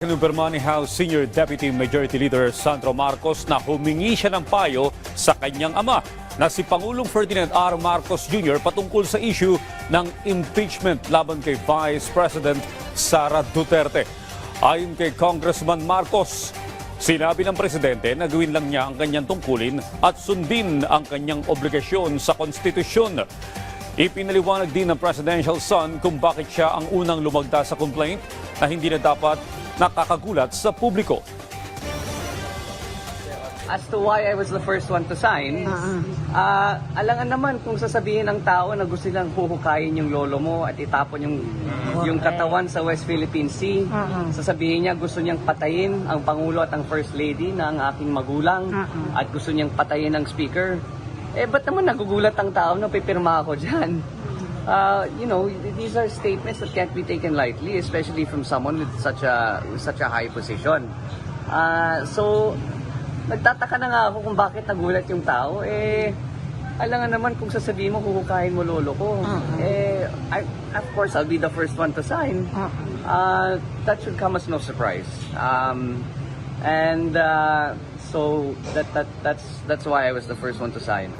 Kinumpirma ni House Senior Deputy Majority Leader Sandro Marcos na humingi siya ng payo sa kanyang ama na si Pangulong Ferdinand R. Marcos Jr. patungkol sa issue ng impeachment laban kay Vice President Sara Duterte. Ayon kay Congressman Marcos, sinabi ng presidente na gawin lang niya ang kanyang tungkulin at sundin ang kanyang obligasyon sa konstitusyon. Ipinaliwanag din ng presidential son kung bakit siya ang unang lumagda sa complaint na hindi na dapat nakakagulat sa publiko. As to why I was the first one to sign, alangan naman kung sasabihin ng tao na gusto nilang huhukayin yung lolo mo at itapon yung katawan sa West Philippine Sea. Sasabihin niya gusto niyang patayin ang Pangulo at ang First Lady na ang aking magulang at gusto niyang patayin ang Speaker. Ba't naman nagugulat ang tao na pipirma ako dyan? These are statements that can't be taken lightly, especially from someone with such a high position. So, nagtataka na nga ako kung bakit nagulat yung tao. Alangan naman kung sasabihin mo, huhukayin mo lolo ko. Of course, I'll be the first one to sign. That should come as no surprise. So that's why I was the first one to sign.